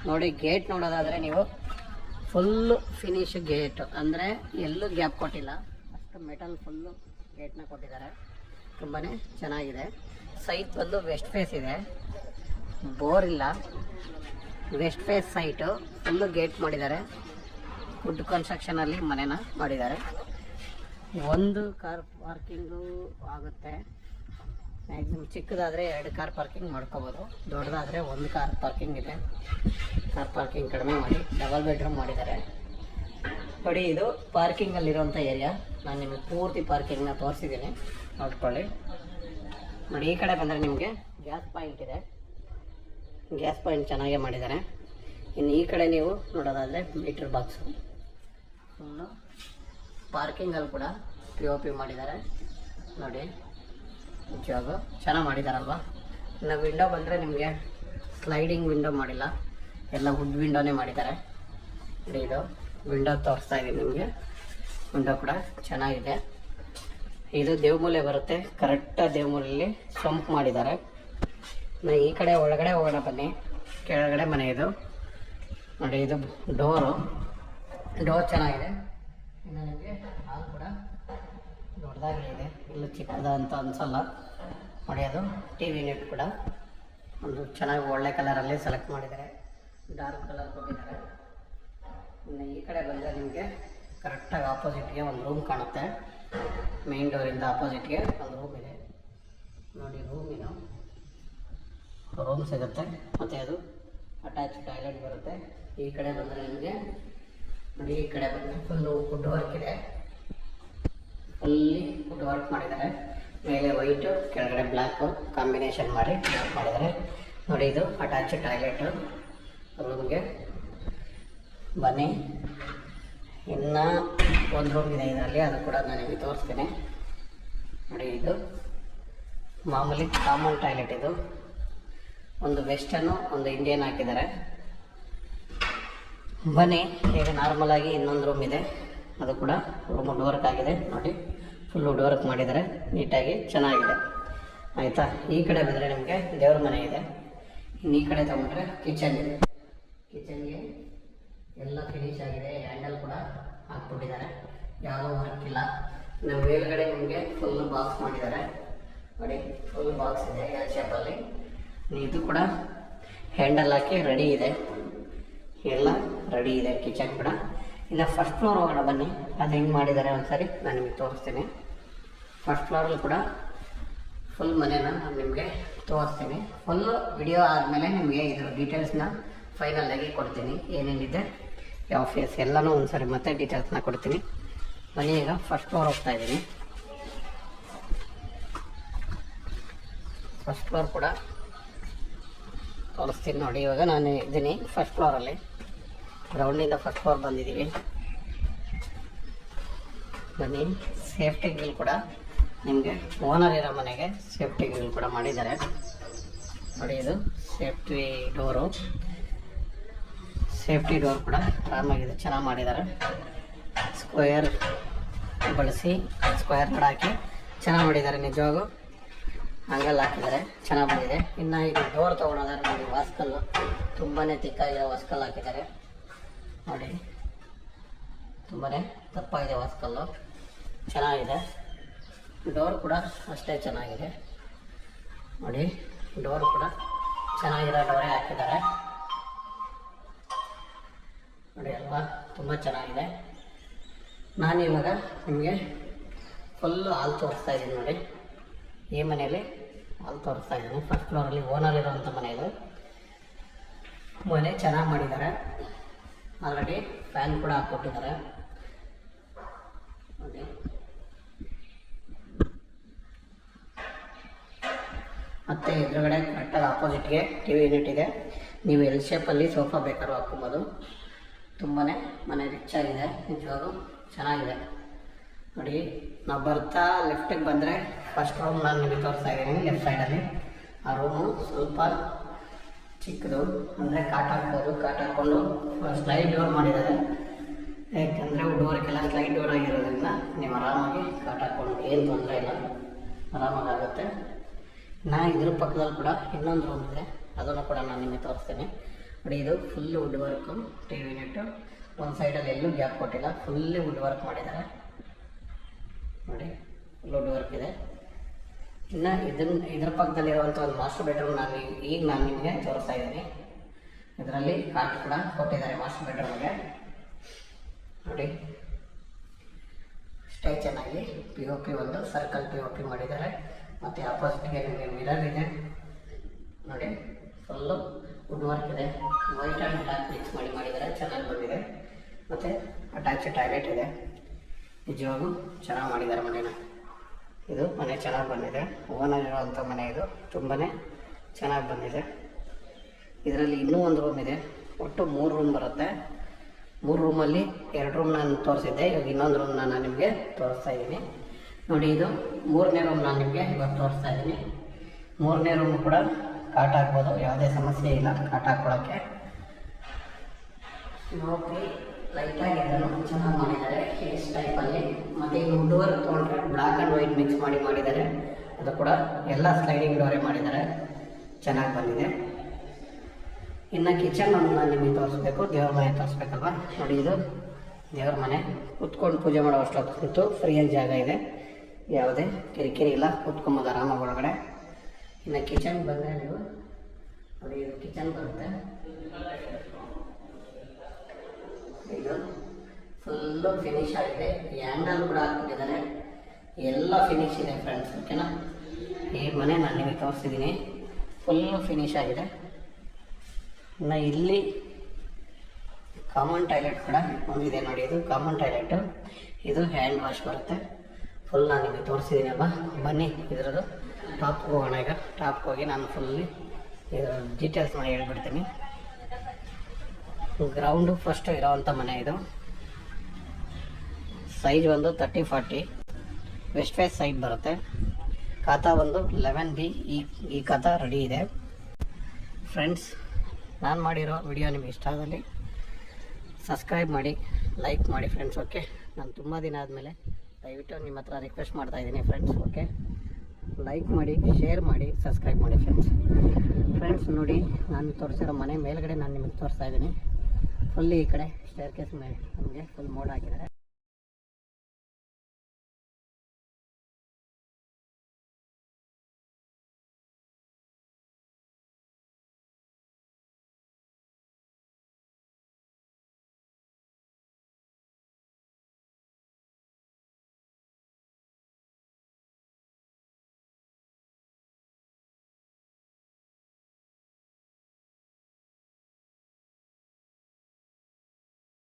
ನೋಡಿ ಗೇಟ್ ನೋಡೋದಾದರೆ ನೀವು ಫುಲ್ಲು ಫಿನಿಶ್ ಗೇಟ್, ಅಂದರೆ ಎಲ್ಲೂ ಗ್ಯಾಪ್ ಕೊಟ್ಟಿಲ್ಲ, ಅಷ್ಟು ಮೆಟಲ್ ಫುಲ್ಲು ಗೇಟ್ನ ಕೊಟ್ಟಿದ್ದಾರೆ. ತುಂಬಾ ಚೆನ್ನಾಗಿದೆ. ಸೈಟ್ ಬಂದು ವೆಸ್ಟ್ ಫೇಸ್ ಇದೆ, ಬೋರ್ ಇಲ್ಲ, west face site. Full gate ಮಾಡಿದ್ದಾರೆ. ವುಡ್ ಕನ್ಸ್ಟ್ರಕ್ಷನಲ್ಲಿ ಮನೆನ ಮಾಡಿದ್ದಾರೆ. ಒಂದು ಕಾರ್ ಪಾರ್ಕಿಂಗು ಆಗುತ್ತೆ. ಮ್ಯಾಕ್ಸಿಮಮ್ ಚಿಕ್ಕದಾದರೆ 2 ಕಾರ್ ಪಾರ್ಕಿಂಗ್ ಮಾಡ್ಕೋಬೋದು, ದೊಡ್ಡದಾದರೆ 1 ಕಾರ್ ಪಾರ್ಕಿಂಗ್ ಇದೆ. ಕಾರ್ ಪಾರ್ಕಿಂಗ್ ಕಡಿಮೆ ಮಾಡಿ ಡಬಲ್ ಬೆಡ್ರೂಮ್ ಮಾಡಿದ್ದಾರೆ. ನೋಡಿ ಇದು ಪಾರ್ಕಿಂಗಲ್ಲಿರೋಂಥ ಏರಿಯಾ. ನಾನು ನಿಮಗೆ ಪೂರ್ತಿ ಪಾರ್ಕಿಂಗ್ನ ತೋರಿಸಿದ್ದೀನಿ, ನೋಡ್ಕೊಳ್ಳಿ. ನೋಡಿ ಈ ಕಡೆ ಬಂದರೆ ನಿಮಗೆ ಗ್ಯಾಸ್ ಪಾಯಿಂಟ್ ಇದೆ. ಗ್ಯಾಸ್ ಪಾಯಿಂಟ್ ಚೆನ್ನಾಗೇ ಮಾಡಿದ್ದಾರೆ. ಇನ್ನು ಈ ಕಡೆ ನೀವು ನೋಡೋದಾದರೆ ಮೀಟ್ರ್ ಬಾಕ್ಸು. ಫುಲ್ಲು ಪಾರ್ಕಿಂಗಲ್ಲಿ ಕೂಡ POP ಮಾಡಿದ್ದಾರೆ. ನೋಡಿ ಜಾಗ ಚೆನ್ನಾಗಿ ಮಾಡಿದಾರಲ್ವ. ಇನ್ನು ವಿಂಡೋ ಬಂದರೆ ನಿಮಗೆ ಸ್ಲೈಡಿಂಗ್ ವಿಂಡೋ ಮಾಡಿಲ್ಲ, ಎಲ್ಲ ವುಡ್ ವಿಂಡೋನೇ ಮಾಡಿದ್ದಾರೆ. ನೋಡಿ ಇದು ವಿಂಡೋ ತೋರಿಸ್ತಾ ಇದ್ದೀನಿ ನಿಮಗೆ. ವಿಂಡೋ ಕೂಡ ಚೆನ್ನಾಗಿದೆ. ಇದು ದೇವಮೂಲೆ ಬರುತ್ತೆ, ಕರೆಕ್ಟಾಗಿ ದೇವಮೂಲೆಯಲ್ಲಿ ಸಂಪ್ ಮಾಡಿದ್ದಾರೆ. ಈ ಕಡೆ ಒಳಗಡೆ ಹೋಗೋಣ ಬನ್ನಿ. ಕೆಳಗಡೆ ಮನೆ ಇದು. ನೋಡಿ ಇದು ಡೋರ್ ಚೆನ್ನಾಗಿದೆ. ಇನ್ನು ನಿಮಗೆ ಹಾಲ್ ಕೂಡ ದೊಡ್ಡದಾಗಿ ಇದೆ, ಇಲ್ಲೂ ಚಿಕ್ಕದ ಅಂತ ಅನಿಸಲ್ಲ. ನೋಡಿ ಅದು TV ಯೂನಿಟ್ ಕೂಡ ಒಂದು ಚೆನ್ನಾಗಿ ಒಳ್ಳೆ ಕಲರಲ್ಲಿ ಸೆಲೆಕ್ಟ್ ಮಾಡಿದ್ದಾರೆ, ಡಾರ್ಕ್ ಕಲರ್ ಕೊಟ್ಟಿದ್ದಾರೆ. ಇನ್ನು ಈ ಕಡೆ ಬಂದರೆ ನಿಮಗೆ ಕರೆಕ್ಟಾಗಿ ಆಪೋಸಿಟ್ಗೆ ಒಂದು ರೂಮ್ ಕಾಣುತ್ತೆ. ಮೇನ್ ಡೋರಿಂದ ಆಪೋಸಿಟ್ಗೆ ಒಂದು ರೂಮ್ ಇದೆ. ನೋಡಿ ರೂಮ್ ಸಿಗುತ್ತೆ, ಮತ್ತು ಅದು ಅಟ್ಯಾಚ್ ಟಾಯ್ಲೆಟ್ ಬರುತ್ತೆ. ಈ ಕಡೆ ಬಂದರೆ ನಿಮಗೆ ನೋಡಿ, ಈ ಕಡೆ ಬಂದರೆ ಫುಲ್ಲು ವುಡ್ ವರ್ಕ್ ಇದೆ. ಫುಲ್ಲಿ ವುಡ್ ವರ್ಕ್ ಮಾಡಿದ್ದಾರೆ. ಮೇಲೆ ವೈಟು, ಕೆಳಗಡೆ ಬ್ಲ್ಯಾಕು ಕಾಂಬಿನೇಷನ್ ಮಾಡಿ ವರ್ಕ್ ಮಾಡಿದ್ದಾರೆ. ನೋಡಿ ಇದು ಅಟ್ಯಾಚ್ ಟಾಯ್ಲೆಟು ರೂಮ್ಗೆ. ಬನ್ನಿ, ಇನ್ನು ಒಂದು ರೂಮ್ ಇದೆ ಇದರಲ್ಲಿ, ಅದು ಕೂಡ ನಾನು ನಿಮಗೆ ತೋರಿಸ್ತೀನಿ. ನೋಡಿ ಇದು ಮಾಮೂಲಿ ಕಾಮನ್ ಟಾಯ್ಲೆಟ್. ಇದು ಒಂದು ವೆಸ್ಟರ್ನು ಒಂದು ಇಂಡಿಯನ್ ಹಾಕಿದ್ದಾರೆ. ಬನ್ನಿ, ಈಗ ನಾರ್ಮಲಾಗಿ ಇನ್ನೊಂದು ರೂಮ್ ಇದೆ, ಅದು ಕೂಡ ರೂಮ್ ವುಡ್ ವರ್ಕ್ ಆಗಿದೆ. ನೋಡಿ ಫುಲ್ ವುಡ್ ವರ್ಕ್ ಮಾಡಿದ್ದಾರೆ, ನೀಟಾಗಿ ಚೆನ್ನಾಗಿದೆ. ಆಯಿತಾ. ಈ ಕಡೆ ಬಂದರೆ ನಿಮಗೆ ದೇವ್ರ ಮನೆ ಇದೆ. ಇನ್ನು ಈ ಕಡೆ ತಗೊಂಡ್ರೆ ಕಿಚನ್ ಇದೆ. ಕಿಚನ್ಗೆ ಎಲ್ಲ ಫಿನಿಶ್ ಆಗಿದೆ, ಹ್ಯಾಂಡಲ್ ಕೂಡ ಹಾಕ್ಬಿಟ್ಟಿದ್ದಾರೆ, ಯಾವುದೋ ವರ್ಕ್ ಇಲ್ಲ. ನಮ್ಮ ಮೇಲ್ಗಡೆ ನಿಮಗೆ ಫುಲ್ ಬಾಕ್ಸ್ ಮಾಡಿದ್ದಾರೆ. ನೋಡಿ ಫುಲ್ ಬಾಕ್ಸ್ ಇದೆ ಎಲ್ ಶೇಪಲ್ಲಿ. ಇದು ಕೂಡ ಹ್ಯಾಂಡಲ್ ಹಾಕಿ ರೆಡಿ ಇದೆ, ಎಲ್ಲ ರೆಡಿ ಇದೆ ಕಿಚನ್ ಕೂಡ. ಇನ್ನು ಫಸ್ಟ್ ಫ್ಲೋರ್ ಹೋಗೋಣ ಬನ್ನಿ, ಅದು ಹೆಂಗೆ ಮಾಡಿದ್ದಾರೆ ಒಂದ್ಸರಿ ನಾನು ನಿಮಗೆ ತೋರಿಸ್ತೀನಿ. ಫಸ್ಟ್ ಫ್ಲೋರಲ್ಲಿ ಕೂಡ ಫುಲ್ ಮನೇನ ನಾನು ನಿಮಗೆ ತೋರಿಸ್ತೀನಿ. ಫುಲ್ಲು ವಿಡಿಯೋ ಆದಮೇಲೆ ನಿಮಗೆ ಇದರ ಡೀಟೇಲ್ಸ್ನ ಫೈನಲಾಗಿ ಕೊಡ್ತೀನಿ, ಏನೇನಿದೆ ಯಾವ ಫೇಸ್ ಎಲ್ಲನೂ ಒಂದ್ಸರಿ ಮತ್ತೆ ಡೀಟೇಲ್ಸ್ನ ಕೊಡ್ತೀನಿ. ಬನ್ನಿ, ಈಗ ಫಸ್ಟ್ ಫ್ಲೋರ್ ಹೋಗ್ತಾ ಇದ್ದೀನಿ. ಫಸ್ಟ್ ಫ್ಲೋರ್ ಕೂಡ ತೋರಿಸ್ತೀನಿ. ನೋಡಿ ಇವಾಗ ನಾನು ಇದ್ದೀನಿ ಫಸ್ಟ್ ಫ್ಲೋರಲ್ಲಿ, ಗ್ರೌಂಡಿಂದ ಫಸ್ಟ್ ಫ್ಲೋರ್ ಬಂದಿದ್ದೀವಿ. ಬನ್ನಿ, ಸೇಫ್ಟಿ ಗ್ರಿಲ್ ಕೂಡ ನಿಮಗೆ ಓನರ್ ಇರೋ ಮನೆಗೆ ಸೇಫ್ಟಿ ಗ್ರಿಲ್ ಕೂಡ ಮಾಡಿದ್ದಾರೆ. ನೋಡಿ ಇದು ಸೇಫ್ಟಿ ಡೋರ್ ಕೂಡ ಆರಾಮಾಗಿದೆ, ಚೆನ್ನಾಗಿ ಮಾಡಿದ್ದಾರೆ. ಸ್ಕ್ವೇರ್ ಬಳಸಿ ಸ್ಕ್ವೇರ್ ರೋಡ್ ಹಾಕಿ ಚೆನ್ನಾಗಿ ಮಾಡಿದ್ದಾರೆ. ನಿಜವಾಗೂ ಹಂಗಲ್ಲಿ ಹಾಕಿದ್ದಾರೆ, ಚೆನ್ನಾಗಿ ಬಂದಿದೆ. ಇನ್ನು ಇದು ಡೋರ್ ತೊಗೊಳೋದಾದ್ರೆ ನೋಡಿ, ವಾಸ್ಕಲ್ಲು ತುಂಬಾ ತಿಕ್ಕಾಗಿರೋ ವಾಸ್ಕಲ್ ಹಾಕಿದ್ದಾರೆ. ನೋಡಿ ತುಂಬಾ ದಪ್ಪಾಗಿದೆ ವಾಸ್ಕಲ್ಲು, ಚೆನ್ನಾಗಿದೆ. ಡೋರ್ ಕೂಡ ಅಷ್ಟೇ ಚೆನ್ನಾಗಿದೆ. ನೋಡಿ ಡೋರ್ ಕೂಡ ಚೆನ್ನಾಗಿರೋ ಡೋರೇ ಹಾಕಿದ್ದಾರೆ. ನೋಡಿ ಅಲ್ವಾ, ತುಂಬ ಚೆನ್ನಾಗಿದೆ. ನಾನು ಇವಾಗ ನಿಮಗೆ ಫುಲ್ಲು ಹಾಲ್ ತೋರಿಸ್ತಾ ಇದ್ದೀನಿ. ನೋಡಿ ಈ ಮನೆಯಲ್ಲಿ ಹಾಲ್ ತೋರಿಸ್ತಾ ಇದ್ದೀನಿ. ಫಸ್ಟ್ ಫ್ಲೋರಲ್ಲಿ ಓನರ್ ಇರೋವಂಥ ಮನೆ ಇದು. ಮನೆ ಚೆನ್ನಾಗಿ ಮಾಡಿದ್ದಾರೆ, ಆಲ್ರೆಡಿ ಫ್ಯಾನ್ ಕೂಡ ಹಾಕ್ಕೊಟ್ಟಿದ್ದಾರೆ. ನೋಡಿ ಮತ್ತು ಎದುರುಗಡೆ ಕರೆಕ್ಟಾಗಿ ಆಪೋಸಿಟ್ಗೆ TV ಯೂನಿಟ್ ಇದೆ. ನೀವು ಎಲ್ ಶೇಪಲ್ಲಿ ಸೋಫಾ ಬೇಕಾದ್ರೂ ಹಾಕ್ಕೊಬೋದು. ತುಂಬಾ ಮನೆ ರಿಚ್ ಆಗಿದೆ, ನಿಜವಾಗೂ ಚೆನ್ನಾಗಿದೆ. ನೋಡಿ ನಾವು ಬರ್ತಾ ಲೆಫ್ಟಿಗೆ ಬಂದರೆ ಫಸ್ಟ್ ರೂಮ್ ನಾನು ನಿಮಗೆ ತೋರಿಸ್ತಾ ಇದ್ದೀನಿ. ಲೆಫ್ಟ್ ಸೈಡಲ್ಲಿ ಆ ರೂಮು ಸ್ವಲ್ಪ ಚಿಕ್ಕದು, ಅಂದರೆ ಕಾಟ್ ಹಾಕ್ಬೋದು. ಕಾಟ್ ಹಾಕ್ಕೊಂಡು ಸ್ಲೈಡ್ ಡೋರ್ ಮಾಡಿದ್ದಾರೆ, ಯಾಕೆಂದರೆ ಡೋರ್ಗೆಲ್ಲ ಸ್ಲೈಡ್ ಡೋರ್ ಆಗಿರೋದ್ರಿಂದ ನೀವು ಆರಾಮಾಗಿ ಕಾಟ್ ಹಾಕ್ಕೊಂಡು ಏನು ತೊಂದರೆ ಇಲ್ಲ, ಆರಾಮಾಗುತ್ತೆ. ಇದ್ರ ಪಕ್ಕದಲ್ಲಿ ಕೂಡ ಇನ್ನೊಂದು ರೂಮ್ ಇದೆ, ಅದನ್ನು ಕೂಡ ನಾನು ನಿಮಗೆ ತೋರಿಸ್ತೀನಿ. ನೋಡಿ ಇದು full wood work T V unit. ಒಂದು ಸೈಡಲ್ಲಿ ಎಲ್ಲೂ ಗ್ಯಾಪ್ ಕೊಟ್ಟಿಲ್ಲ, ಫುಲ್ಲಿ ವುಡ್ ವರ್ಕ್ ಮಾಡಿದ್ದಾರೆ ನೋಡಿ, ಫುಲ್ ವುಡ್ ವರ್ಕ್ ಇದೆ. ಇನ್ನು ಇದ್ರ ಪಕ್ಕದಲ್ಲಿರುವಂಥ ಒಂದು ಮಾಸ್ಟರ್ ಬೆಡ್ರೂಮ್ ನಾನು ನಿಮಗೆ ತೋರಿಸ್ತಾ ಇದ್ದೀನಿ. ಇದರಲ್ಲಿ ಕಾಟ್ ಕೂಡ ಕೊಟ್ಟಿದ್ದಾರೆ ಮಾಸ್ಟರ್ ಬೆಡ್ರೂಮ್ಗೆ ನೋಡಿ. ಅಷ್ಟೇ ಚೆನ್ನಾಗಿ POP ಒಂದು ಸರ್ಕಲ್ POP ಮಾಡಿದ್ದಾರೆ. ಮತ್ತು ಆಪೋಸಿಟ್ಗೆ ನಿಮಗೆ ಮಿರರ್ ಇದೆ ನೋಡಿ, ಫುಲ್ಲು ವುಡ್ ವರ್ಕ್ ಇದೆ. ವೈಟ್ ಆ್ಯಂಡ್ ಬ್ಲ್ಯಾಕ್ ಮಿಕ್ಸ್ ಮಾಡಿದ್ದಾರೆ, ಚೆನ್ನಾಗಿ ಬಂದಿದೆ. ಮತ್ತು ಅಟ್ಯಾಚ್ ಟಾಯ್ಲೆಟ್ ಇದೆ. ನಿಜವಾಗೂ ಚೆನ್ನಾಗಿ ಮಾಡಿದ್ದಾರೆ ಮನೇನ. ಇದು ಮನೆ ಚೆನ್ನಾಗಿ ಬಂದಿದೆ, ಓನಲ್ಲಿರುವಂಥ ಮನೆ ಇದು, ತುಂಬಾ ಚೆನ್ನಾಗಿ ಬಂದಿದೆ. ಇದರಲ್ಲಿ ಇನ್ನೂ ಒಂದು ರೂಮ್ ಇದೆ, ಒಟ್ಟು 3 ರೂಮ್ ಬರುತ್ತೆ. 3 ರೂಮಲ್ಲಿ 2 ರೂಮ್ ನಾನು ತೋರಿಸಿದ್ದೆ, ಇವಾಗ ಇನ್ನೊಂದು ರೂಮ್ ನಾನು ನಿಮಗೆ ತೋರಿಸ್ತಾ ಇದ್ದೀನಿ ನೋಡಿ. ಇದು 3ನೇ ರೂಮ್ ನಾನು ನಿಮಗೆ ಇವಾಗ ತೋರಿಸ್ತಾ ಇದ್ದೀನಿ. 3ನೇ ರೂಮ್ ಕೂಡ ಕಾಟ್ ಹಾಕ್ಬೋದು, ಯಾವುದೇ ಸಮಸ್ಯೆ ಇಲ್ಲ ಕಾಟ್ ಹಾಕ್ಕೊಳ್ಳೋಕ್ಕೆ. ಓಕೆ, ಲೈಟಾಗಿ ಇದನ್ನು ಚೆನ್ನಾಗಿ ಮಾಡಿದ್ದಾರೆ ಕೇಸ್ ಟೈಪಲ್ಲಿ. ಮತ್ತು ಈಗ ವುಡ್ ವರ್ಕ್ ತೊಗೊಂಡ್ರೆ ಬ್ಲ್ಯಾಕ್ ಆ್ಯಂಡ್ ವೈಟ್ ಮಿಕ್ಸ್ ಮಾಡಿದ್ದಾರೆ. ಅದು ಕೂಡ ಎಲ್ಲ ಸ್ಲೈಡಿಂಗ್ ಡೋರೇ ಮಾಡಿದ್ದಾರೆ, ಚೆನ್ನಾಗಿ ಬಂದಿದೆ. ಇನ್ನು ಕಿಚನ್ ನಾನು ನಿಮಗೆ ತೋರಿಸ್ಬೇಕು, ದೇವ್ರ ಮನೆ ತೋರಿಸ್ಬೇಕಲ್ವ ನೋಡಿ. ಇದು ದೇವ್ರ ಮನೆ, ಕುತ್ಕೊಂಡು ಪೂಜೆ ಮಾಡೋ ಅಷ್ಟೊತ್ತು ಫ್ರೀಯಾಗಿ ಜಾಗ ಇದೆ, ಯಾವುದೇ ಕಿರಿಕಿರಿ ಇಲ್ಲ, ಕುತ್ಕೊಂಬೋದು ಆರಾಮಾಗಿ ಒಳಗಡೆ. ಇನ್ನು ಕಿಚನ್ ಬಂದರೆ ನೀವು ನೋಡಿ, ಇದು ಕಿಚನ್ ಬರುತ್ತೆ. ಇದು ಫುಲ್ಲು ಫಿನಿಶ್ ಆಗಿದೆ, ಹ್ಯಾಂಡಲ್ ಕೂಡ ಹಾಕ್ಬಿಟ್ಟಿದ್ದಾರೆ, ಎಲ್ಲ ಫಿನಿಶ್ ಇದೆ ಫ್ರೆಂಡ್ಸ್. ಓಕೆನಾ, ಈ ಮನೆ ನಾನು ನಿಮಗೆ ತೋರಿಸಿದ್ದೀನಿ, ಫುಲ್ಲು ಫಿನಿಶ್ ಆಗಿದೆ. ಇನ್ನು ಇಲ್ಲಿ ಕಾಮನ್ ಟಾಯ್ಲೆಟ್ ಕೂಡ ಒಂದಿದೆ ನೋಡಿ, ಇದು ಕಾಮನ್ ಟಾಯ್ಲೆಟು. ಇದು ಹ್ಯಾಂಡ್ ವಾಶ್ ಬರುತ್ತೆ. ಫುಲ್ ನಾನು ನಿಮಗೆ ತೋರಿಸಿದ್ದೀನಿ ಅಲ್ವಾ. ಬನ್ನಿ ಇದರದ್ದು ಟಾಪ್ಗೆ ಹೋಗೋಣ. ಈಗ ಟಾಪ್ಗೆ ಹೋಗಿ ನಾನು ಫುಲ್ಲಿ ಇದರ ಡೀಟೇಲ್ಸ್ನ ಹೇಳ್ಬಿಡ್ತೀನಿ. ಗ್ರೌಂಡು ಫಸ್ಟ್ ಇರೋವಂಥ ಮನೆ ಇದು. ಸೈಜ್ ಒಂದು 30-40 ವೆಸ್ಟ್ ಫೇಸ್ ಸೈಡ್ ಬರುತ್ತೆ. ಖಾತಾ ಒಂದು 11B. ಈ ಖಾತಾ ರೆಡಿ ಇದೆ ಫ್ರೆಂಡ್ಸ್. ನಾನು ಮಾಡಿರೋ ವಿಡಿಯೋ ನಿಮಗೆ ಇಷ್ಟ ಆದಲ್ಲಿ ಸಬ್ಸ್ಕ್ರೈಬ್ ಮಾಡಿ, ಲೈಕ್ ಮಾಡಿ ಫ್ರೆಂಡ್ಸ್. ಓಕೆ, ನಾನು ತುಂಬ ದಿನ ಆದಮೇಲೆ ದಯವಿಟ್ಟು ನಿಮ್ಮ ಹತ್ರ ರಿಕ್ವೆಸ್ಟ್ ಮಾಡ್ತಾಯಿದ್ದೀನಿ ಫ್ರೆಂಡ್ಸ್. ಓಕೆ, ಲೈಕ್ ಮಾಡಿ, ಶೇರ್ ಮಾಡಿ, ಸಬ್ಸ್ಕ್ರೈಬ್ ಮಾಡಿ ಫ್ರೆಂಡ್ಸ್. ನೋಡಿ, ನಾನು ತೋರಿಸಿರೋ ಮನೆ ಮೇಲ್ಗಡೆ ನಾನು ನಿಮಗೆ ತೋರಿಸ್ತಾ ಇದ್ದೀನಿ. ಫುಲ್ಲಿ ಈ ಕಡೆ ಸ್ಟೇರ್ ಕೇಸ್ ಮೇಲೆ ನಮಗೆ ಫುಲ್ ಮೋಡ್ ಹಾಕಿದ್ದಾರೆ.